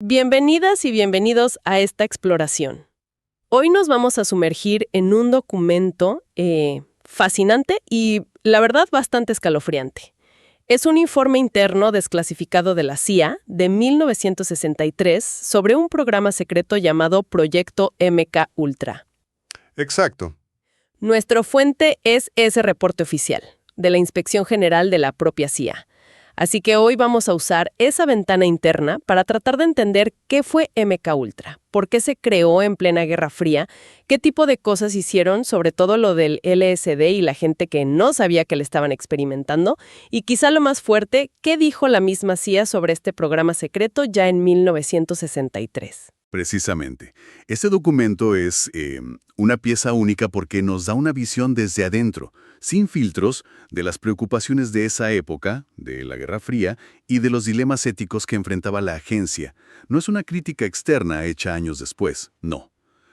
Bienvenidas y bienvenidos a esta exploración. Hoy nos vamos a sumergir en un documento fascinante y, la verdad, bastante escalofriante. Es un informe interno desclasificado de la CIA de 1963 sobre un programa secreto llamado Proyecto MK Ultra. Exacto. Nuestro fuente es ese reporte oficial de la Inspección General de la propia CIA. Así que hoy vamos a usar esa ventana interna para tratar de entender qué fue MK Ultra, por qué se creó en plena Guerra Fría, qué tipo de cosas hicieron, sobre todo lo del LSD y la gente que no sabía que le estaban experimentando, y quizá lo más fuerte, qué dijo la misma CIA sobre este programa secreto ya en 1963. Precisamente. Este documento es una pieza única porque nos da una visión desde adentro, sin filtros, de las preocupaciones de esa época, de la Guerra Fría, y de los dilemas éticos que enfrentaba la agencia. No es una crítica externa hecha años después, no.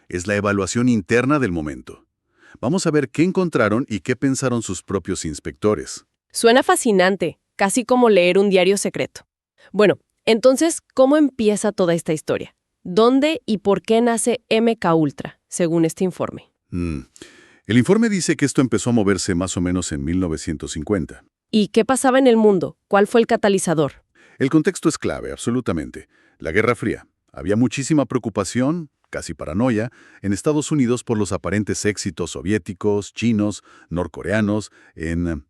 Es la evaluación interna del momento. Vamos a ver qué encontraron y qué pensaron sus propios inspectores. Suena fascinante, casi como leer un diario secreto. Bueno, entonces, ¿cómo empieza toda esta historia? ¿Dónde y por qué nace MK Ultra, según este informe? El informe dice que esto empezó a moverse más o menos en 1950. ¿Y qué pasaba en el mundo? ¿Cuál fue el catalizador? El contexto es clave, absolutamente. La Guerra Fría. Había muchísima preocupación, casi paranoia, en Estados Unidos por los aparentes éxitos soviéticos, chinos, norcoreanos, en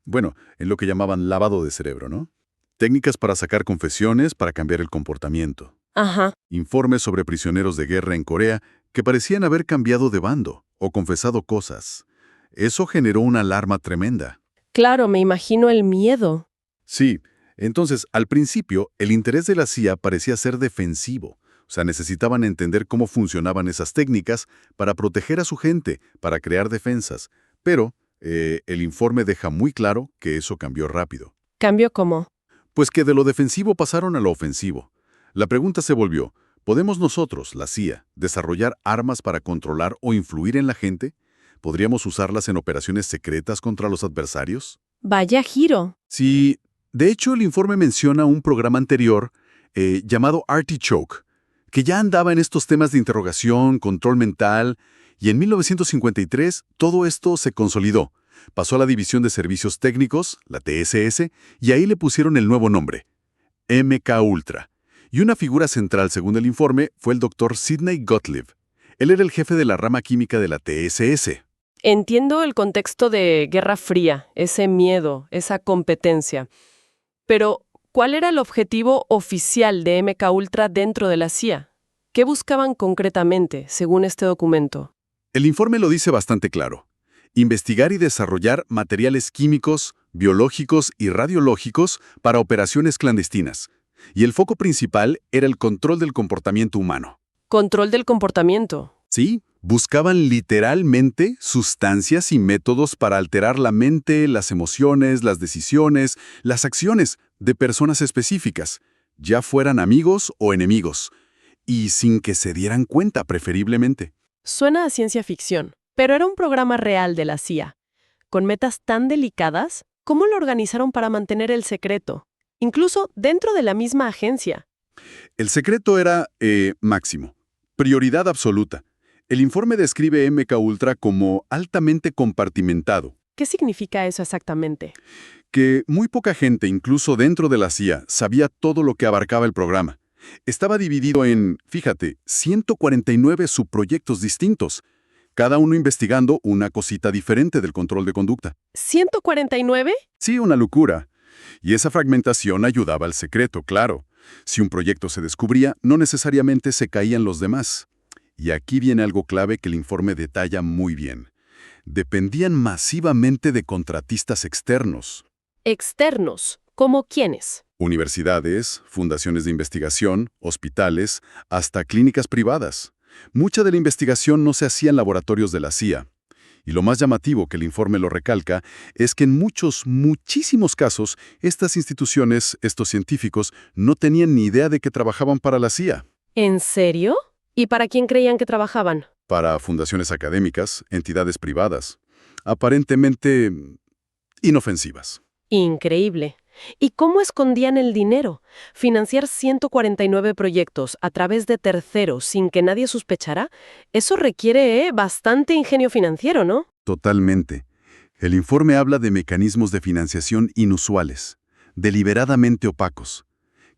lo que llamaban lavado de cerebro, ¿no? Técnicas para sacar confesiones para cambiar el comportamiento. Ajá. Informes sobre prisioneros de guerra en Corea que parecían haber cambiado de bando o confesado cosas. Eso generó una alarma tremenda. Claro, me imagino el miedo. Sí, entonces, al principio, el interés de la CIA parecía ser defensivo. O sea, necesitaban entender cómo funcionaban esas técnicas para proteger a su gente, para crear defensas. Pero el informe deja muy claro que eso cambió rápido. ¿Cambio cómo? Pues que de lo defensivo pasaron a lo ofensivo. La pregunta se volvió, ¿podemos nosotros, la CIA, desarrollar armas para controlar o influir en la gente? ¿Podríamos usarlas en operaciones secretas contra los adversarios? Vaya giro. Sí, de hecho el informe menciona un programa anterior llamado Artichoke, que ya andaba en estos temas de interrogación, control mental, y en 1953 todo esto se consolidó. Pasó a la División de Servicios Técnicos, la TSS, y ahí le pusieron el nuevo nombre, MK Ultra. Y una figura central, según el informe, fue el Dr. Sidney Gottlieb. Él era el jefe de la rama química de la TSS. Entiendo el contexto de Guerra Fría, ese miedo, esa competencia. Pero, ¿cuál era el objetivo oficial de MK Ultra dentro de la CIA? ¿Qué buscaban concretamente, según este documento? El informe lo dice bastante claro. Investigar y desarrollar materiales químicos, biológicos y radiológicos para operaciones clandestinas. Y el foco principal era el control del comportamiento humano. Control del comportamiento. Sí, buscaban literalmente sustancias y métodos para alterar la mente, las emociones, las decisiones, las acciones de personas específicas, ya fueran amigos o enemigos, y sin que se dieran cuenta preferiblemente. Suena a ciencia ficción, pero era un programa real de la CIA. Con metas tan delicadas, ¿cómo lo organizaron para mantener el secreto? Incluso dentro de la misma agencia. El secreto era máximo, prioridad absoluta. El informe describe MK Ultra como altamente compartimentado, ¿Qué significa eso exactamente? que muy poca gente, incluso dentro de la CIA, sabía todo lo que abarcaba el programa. Estaba dividido en, fíjate, 149 subproyectos distintos, cada uno investigando una cosita diferente del control de conducta. ¿149? Sí, una locura. Y esa fragmentación ayudaba al secreto, claro. Si un proyecto se descubría, no necesariamente se caían los demás. Y aquí viene algo clave que el informe detalla muy bien. Dependían masivamente de contratistas externos. Externos. ¿Cómo quiénes? Universidades, fundaciones de investigación, hospitales, hasta clínicas privadas. Mucha de la investigación no se hacía en laboratorios de la CIA. Y lo más llamativo, que el informe lo recalca, es que en muchísimos casos, estas instituciones, estos científicos, no tenían ni idea de que trabajaban para la CIA. ¿En serio? ¿Y para quién creían que trabajaban? Para fundaciones académicas, entidades privadas, aparentemente inofensivas. Increíble. ¿Y cómo escondían el dinero? Financiar 149 proyectos a través de terceros sin que nadie sospechara, eso requiere bastante ingenio financiero, ¿no? Totalmente. El informe habla de mecanismos de financiación inusuales, deliberadamente opacos.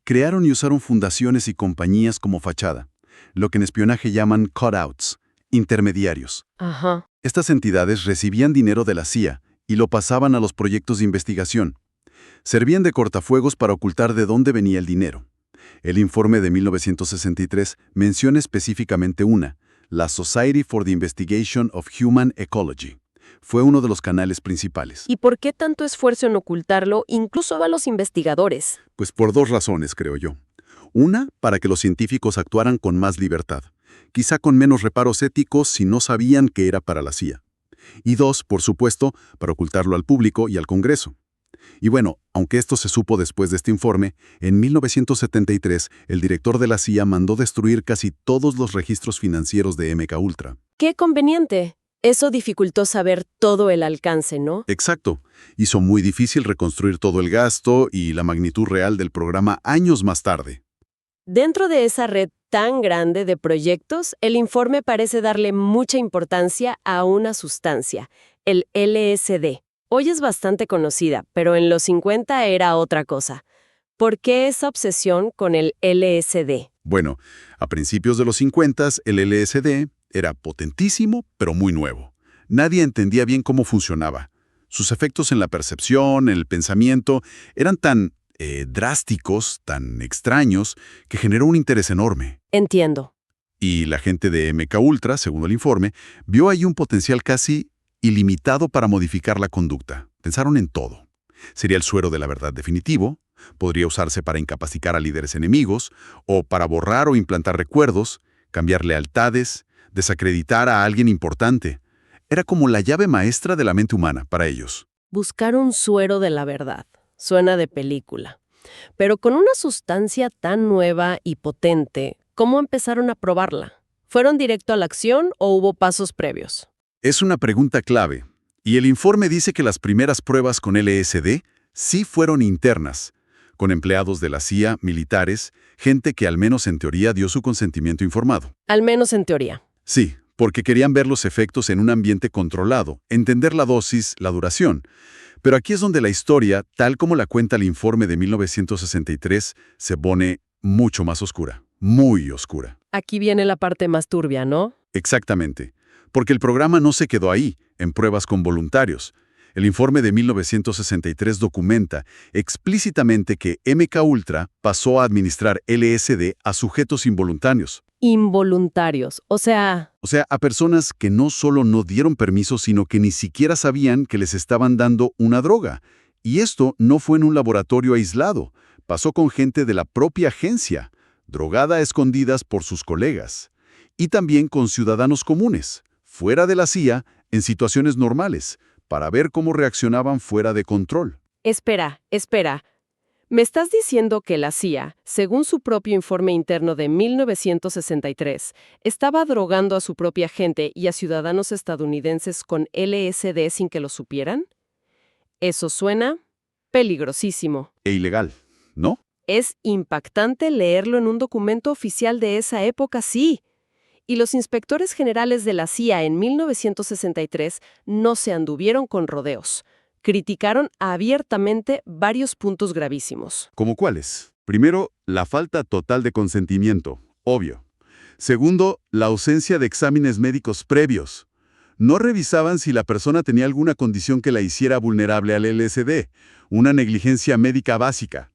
Crearon y usaron fundaciones y compañías como fachada, lo que en espionaje llaman cutouts, intermediarios. Ajá. Estas entidades recibían dinero de la CIA y lo pasaban a los proyectos de investigación. Servían de cortafuegos para ocultar de dónde venía el dinero. El informe de 1963 menciona específicamente una, la Society for the Investigation of Human Ecology. Fue uno de los canales principales. ¿Y por qué tanto esfuerzo en ocultarlo, incluso a los investigadores? Pues por dos razones, creo yo. Una, para que los científicos actuaran con más libertad, quizá con menos reparos éticos si no sabían que era para la CIA. Y dos, por supuesto, para ocultarlo al público y al Congreso. Y bueno, aunque esto se supo después de este informe, en 1973 el director de la CIA mandó destruir casi todos los registros financieros de MKUltra. ¡Qué conveniente! Eso dificultó saber todo el alcance, ¿no? Exacto. Hizo muy difícil reconstruir todo el gasto y la magnitud real del programa años más tarde. Dentro de esa red tan grande de proyectos, el informe parece darle mucha importancia a una sustancia, el LSD. Hoy es bastante conocida, pero en los 50 era otra cosa. ¿Por qué esa obsesión con el LSD? Bueno, a principios de los 50 el LSD era potentísimo, pero muy nuevo. Nadie entendía bien cómo funcionaba. Sus efectos en la percepción, en el pensamiento, eran tan drásticos, tan extraños, que generó un interés enorme. Entiendo. Y la gente de MKUltra, según el informe, vio ahí un potencial casi ilimitado para modificar la conducta. Pensaron en todo. Sería el suero de la verdad definitivo, podría usarse para incapacitar a líderes enemigos, o para borrar o implantar recuerdos, cambiar lealtades, desacreditar a alguien importante. Era como la llave maestra de la mente humana para ellos. Buscar un suero de la verdad. Suena de película. Pero con una sustancia tan nueva y potente, ¿cómo empezaron a probarla? ¿Fueron directo a la acción o hubo pasos previos? Es una pregunta clave, y el informe dice que las primeras pruebas con LSD sí fueron internas, con empleados de la CIA, militares, gente que al menos en teoría dio su consentimiento informado. Al menos en teoría. Sí, porque querían ver los efectos en un ambiente controlado, entender la dosis, la duración. Pero aquí es donde la historia, tal como la cuenta el informe de 1963, se pone mucho más oscura, muy oscura. Aquí viene la parte más turbia, ¿no? Exactamente. Porque el programa no se quedó ahí, en pruebas con voluntarios. El informe de 1963 documenta explícitamente que MKUltra pasó a administrar LSD a sujetos involuntarios. Involuntarios, o sea, A personas que no solo no dieron permiso, sino que ni siquiera sabían que les estaban dando una droga. Y esto no fue en un laboratorio aislado, pasó con gente de la propia agencia, drogada a escondidas por sus colegas. Y también con ciudadanos comunes, fuera de la CIA, en situaciones normales, para ver cómo reaccionaban fuera de control. Espera. ¿Me estás diciendo que la CIA, según su propio informe interno de 1963, estaba drogando a su propia gente y a ciudadanos estadounidenses con LSD sin que lo supieran? Eso suena peligrosísimo. E ilegal, ¿no? Es impactante leerlo en un documento oficial de esa época, sí. Y los inspectores generales de la CIA en 1963 no se anduvieron con rodeos. Criticaron abiertamente varios puntos gravísimos. ¿Cómo cuáles? Primero, la falta total de consentimiento, obvio. Segundo, la ausencia de exámenes médicos previos. No revisaban si la persona tenía alguna condición que la hiciera vulnerable al LSD, una negligencia médica básica.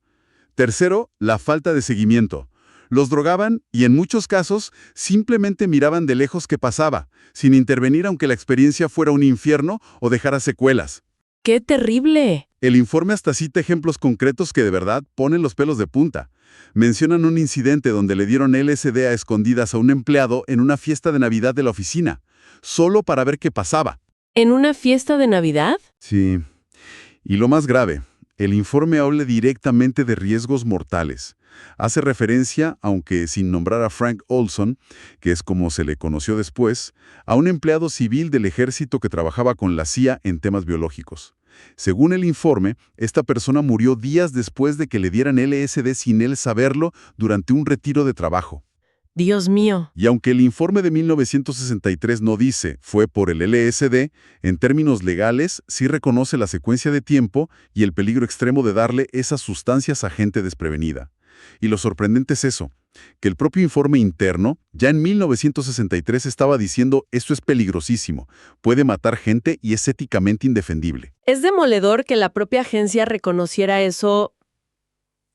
Tercero, la falta de seguimiento. Los drogaban y en muchos casos simplemente miraban de lejos qué pasaba, sin intervenir aunque la experiencia fuera un infierno o dejara secuelas. ¡Qué terrible! El informe hasta cita ejemplos concretos que de verdad ponen los pelos de punta. Mencionan un incidente donde le dieron LSD a escondidas a un empleado en una fiesta de Navidad de la oficina, solo para ver qué pasaba. ¿En una fiesta de Navidad? Sí. Y lo más grave, el informe habla directamente de riesgos mortales. Hace referencia, aunque sin nombrar a Frank Olson, que es como se le conoció después, a un empleado civil del ejército que trabajaba con la CIA en temas biológicos. Según el informe, esta persona murió días después de que le dieran LSD sin él saberlo durante un retiro de trabajo. Dios mío. Y aunque el informe de 1963 no dice fue por el LSD, en términos legales sí reconoce la secuencia de tiempo y el peligro extremo de darle esas sustancias a gente desprevenida. Y lo sorprendente es eso, que el propio informe interno ya en 1963 estaba diciendo esto es peligrosísimo, puede matar gente y es éticamente indefendible. Es demoledor que la propia agencia reconociera eso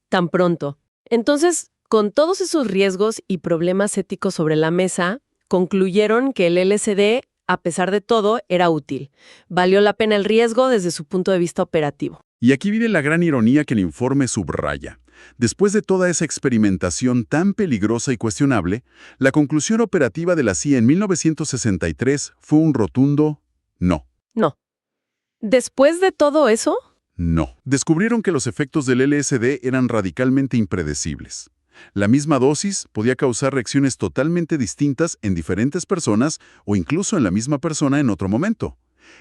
tan pronto. Entonces, con todos esos riesgos y problemas éticos sobre la mesa, concluyeron que el LSD, a pesar de todo, era útil. Valió la pena el riesgo desde su punto de vista operativo. Y aquí viene la gran ironía que el informe subraya. Después de toda esa experimentación tan peligrosa y cuestionable, la conclusión operativa de la CIA en 1963 fue un rotundo no. No. ¿Después de todo eso? No. Descubrieron que los efectos del LSD eran radicalmente impredecibles. La misma dosis podía causar reacciones totalmente distintas en diferentes personas o incluso en la misma persona en otro momento.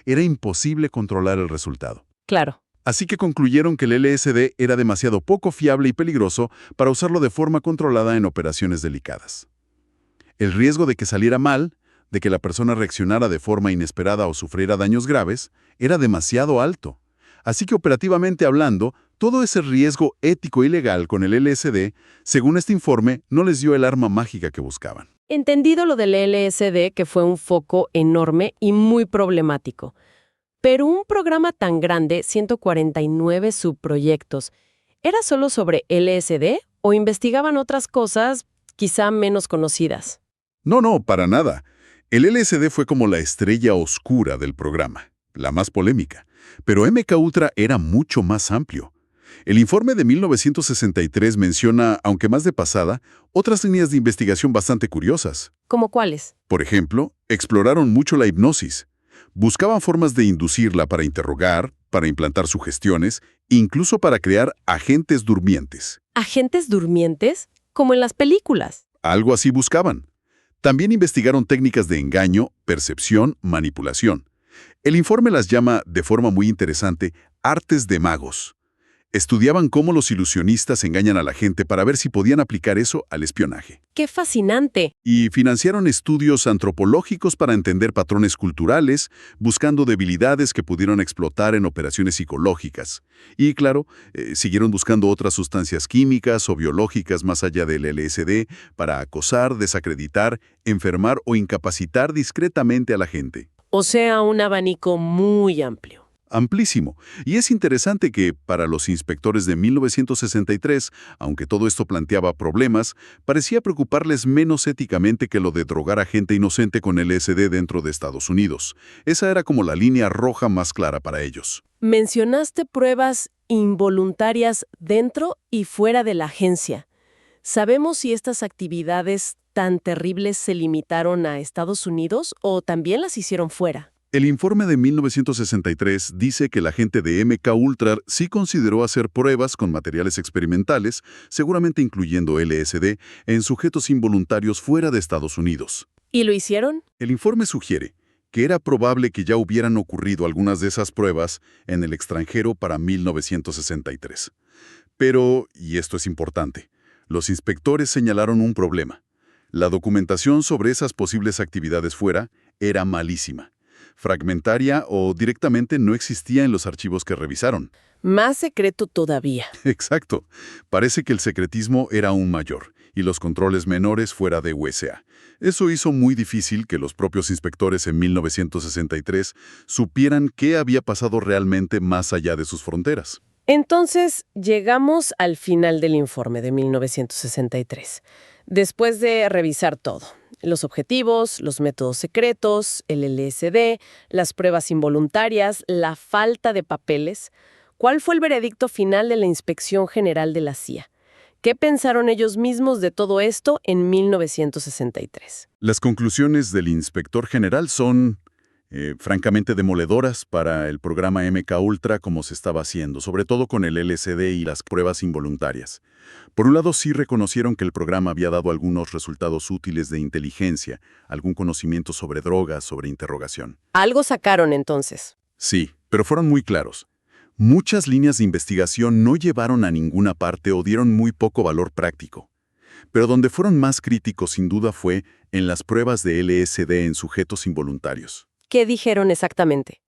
Era imposible controlar el resultado. Claro. Así que concluyeron que el LSD era demasiado poco fiable y peligroso para usarlo de forma controlada en operaciones delicadas. El riesgo de que saliera mal, de que la persona reaccionara de forma inesperada o sufriera daños graves, era demasiado alto. Así que operativamente hablando, todo ese riesgo ético y legal con el LSD, según este informe, no les dio el arma mágica que buscaban. Entendido lo del LSD, que fue un foco enorme y muy problemático. Pero un programa tan grande, 149 subproyectos, ¿era solo sobre LSD o investigaban otras cosas quizá menos conocidas? No, para nada. El LSD fue como la estrella oscura del programa, la más polémica. Pero MKUltra era mucho más amplio. El informe de 1963 menciona, aunque más de pasada, otras líneas de investigación bastante curiosas. ¿Cómo cuáles? Por ejemplo, exploraron mucho la hipnosis. Buscaban formas de inducirla para interrogar, para implantar sugestiones, incluso para crear agentes durmientes. ¿Agentes durmientes? Como en las películas. Algo así buscaban. También investigaron técnicas de engaño, percepción, manipulación. El informe las llama, de forma muy interesante, artes de magos. Estudiaban cómo los ilusionistas engañan a la gente para ver si podían aplicar eso al espionaje. ¡Qué fascinante! Y financiaron estudios antropológicos para entender patrones culturales, buscando debilidades que pudieron explotar en operaciones psicológicas. Y claro, siguieron buscando otras sustancias químicas o biológicas más allá del LSD para acosar, desacreditar, enfermar o incapacitar discretamente a la gente. O sea, un abanico muy amplio. Amplísimo. Y es interesante que, para los inspectores de 1963, aunque todo esto planteaba problemas, parecía preocuparles menos éticamente que lo de drogar a gente inocente con LSD dentro de Estados Unidos. Esa era como la línea roja más clara para ellos. Mencionaste pruebas involuntarias dentro y fuera de la agencia. ¿Sabemos si estas actividades tan terribles se limitaron a Estados Unidos o también las hicieron fuera? El informe de 1963 dice que la gente de MKUltra sí consideró hacer pruebas con materiales experimentales, seguramente incluyendo LSD, en sujetos involuntarios fuera de Estados Unidos. ¿Y lo hicieron? El informe sugiere que era probable que ya hubieran ocurrido algunas de esas pruebas en el extranjero para 1963. Pero, y esto es importante, los inspectores señalaron un problema. La documentación sobre esas posibles actividades fuera era malísima. Fragmentaria o directamente no existía en los archivos que revisaron. Más secreto todavía. Exacto. Parece que el secretismo era aún mayor y los controles menores fuera de USA. Eso hizo muy difícil que los propios inspectores en 1963 supieran qué había pasado realmente más allá de sus fronteras. Entonces, llegamos al final del informe de 1963. Después de revisar todo, los objetivos, los métodos secretos, el LSD, las pruebas involuntarias, la falta de papeles, ¿cuál fue el veredicto final de la Inspección General de la CIA? ¿Qué pensaron ellos mismos de todo esto en 1963? Las conclusiones del inspector general son francamente demoledoras para el programa MKUltra como se estaba haciendo, sobre todo con el LSD y las pruebas involuntarias. Por un lado, sí reconocieron que el programa había dado algunos resultados útiles de inteligencia, algún conocimiento sobre drogas, sobre interrogación. Algo sacaron entonces. Sí, pero fueron muy claros. Muchas líneas de investigación no llevaron a ninguna parte o dieron muy poco valor práctico. Pero donde fueron más críticos sin duda fue en las pruebas de LSD en sujetos involuntarios. ¿Qué dijeron exactamente?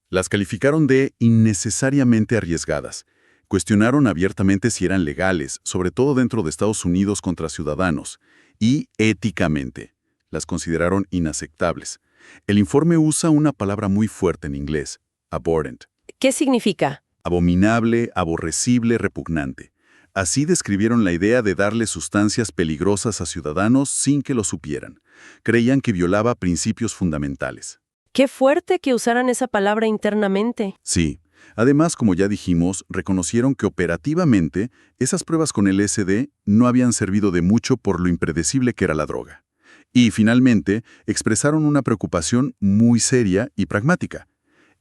Las calificaron de innecesariamente arriesgadas. Cuestionaron abiertamente si eran legales, sobre todo dentro de Estados Unidos contra ciudadanos, y éticamente. Las consideraron inaceptables. El informe usa una palabra muy fuerte en inglés, abhorrent. ¿Qué significa? Abominable, aborrecible, repugnante. Así describieron la idea de darle sustancias peligrosas a ciudadanos sin que lo supieran. Creían que violaba principios fundamentales. Qué fuerte que usaran esa palabra internamente. Sí. Además, como ya dijimos, reconocieron que operativamente esas pruebas con LSD no habían servido de mucho por lo impredecible que era la droga. Y finalmente, expresaron una preocupación muy seria y pragmática.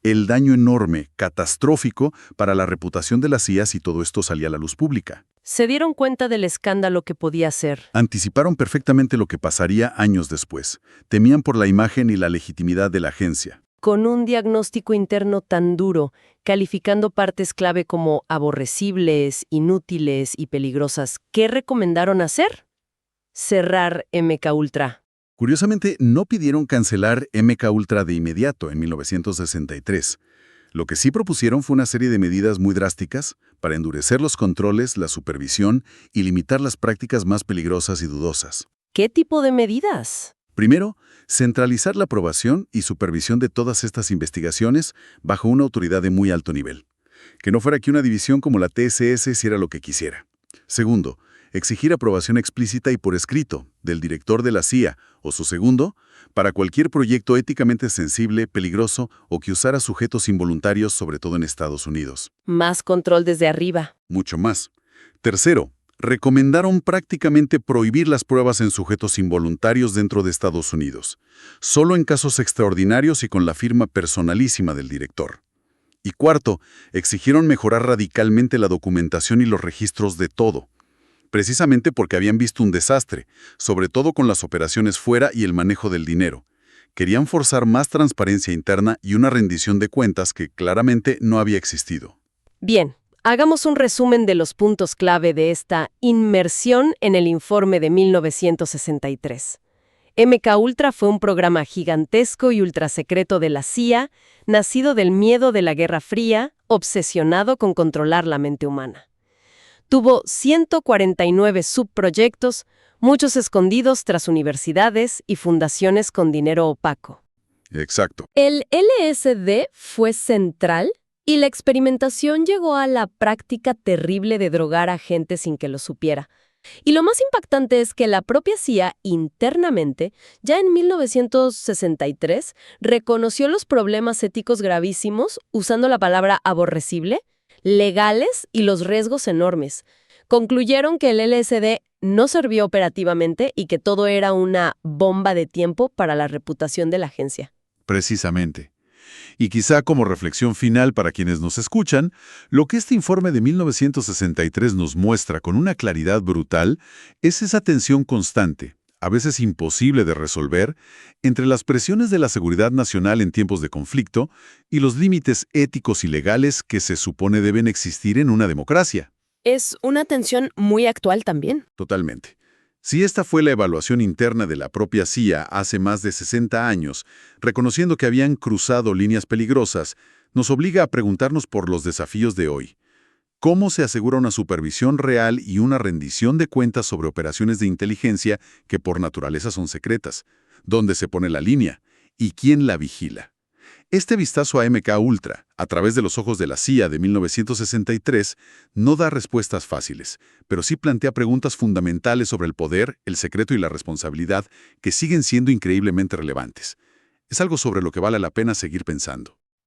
El daño enorme, catastrófico, para la reputación de la CIA si todo esto salía a la luz pública. Se dieron cuenta del escándalo que podía ser. Anticiparon perfectamente lo que pasaría años después. Temían por la imagen y la legitimidad de la agencia. Con un diagnóstico interno tan duro, calificando partes clave como aborrecibles, inútiles y peligrosas, ¿qué recomendaron hacer? Cerrar MKUltra. Curiosamente, no pidieron cancelar MKUltra de inmediato en 1963. Lo que sí propusieron fue una serie de medidas muy drásticas para endurecer los controles, la supervisión y limitar las prácticas más peligrosas y dudosas. ¿Qué tipo de medidas? Primero, centralizar la aprobación y supervisión de todas estas investigaciones bajo una autoridad de muy alto nivel. Que no fuera que una división como la TSS hiciera lo que quisiera. Segundo, exigir aprobación explícita y por escrito del director de la CIA o su segundo para cualquier proyecto éticamente sensible, peligroso o que usara sujetos involuntarios, sobre todo en Estados Unidos. Más control desde arriba. Mucho más. Tercero, recomendaron prácticamente prohibir las pruebas en sujetos involuntarios dentro de Estados Unidos, solo en casos extraordinarios y con la firma personalísima del director. Y cuarto, exigieron mejorar radicalmente la documentación y los registros de todo, precisamente porque habían visto un desastre, sobre todo con las operaciones fuera y el manejo del dinero. Querían forzar más transparencia interna y una rendición de cuentas que claramente no había existido. Bien, hagamos un resumen de los puntos clave de esta inmersión en el informe de 1963. MKUltra fue un programa gigantesco y ultrasecreto de la CIA, nacido del miedo de la Guerra Fría, obsesionado con controlar la mente humana. Tuvo 149 subproyectos, muchos escondidos tras universidades y fundaciones con dinero opaco. Exacto. El LSD fue central y la experimentación llegó a la práctica terrible de drogar a gente sin que lo supiera. Y lo más impactante es que la propia CIA internamente, ya en 1963, reconoció los problemas éticos gravísimos usando la palabra aborrecible, legales y los riesgos enormes. Concluyeron que el LSD no sirvió operativamente y que todo era una bomba de tiempo para la reputación de la agencia. Precisamente. Y quizá como reflexión final para quienes nos escuchan, lo que este informe de 1963 nos muestra con una claridad brutal es esa tensión constante, a veces imposible de resolver, entre las presiones de la seguridad nacional en tiempos de conflicto y los límites éticos y legales que se supone deben existir en una democracia. Es una tensión muy actual también. Totalmente. Si esta fue la evaluación interna de la propia CIA hace más de 60 años, reconociendo que habían cruzado líneas peligrosas, nos obliga a preguntarnos por los desafíos de hoy. ¿Cómo se asegura una supervisión real y una rendición de cuentas sobre operaciones de inteligencia que por naturaleza son secretas? ¿Dónde se pone la línea? ¿Y quién la vigila? Este vistazo a MKUltra, a través de los ojos de la CIA de 1963, no da respuestas fáciles, pero sí plantea preguntas fundamentales sobre el poder, el secreto y la responsabilidad que siguen siendo increíblemente relevantes. Es algo sobre lo que vale la pena seguir pensando.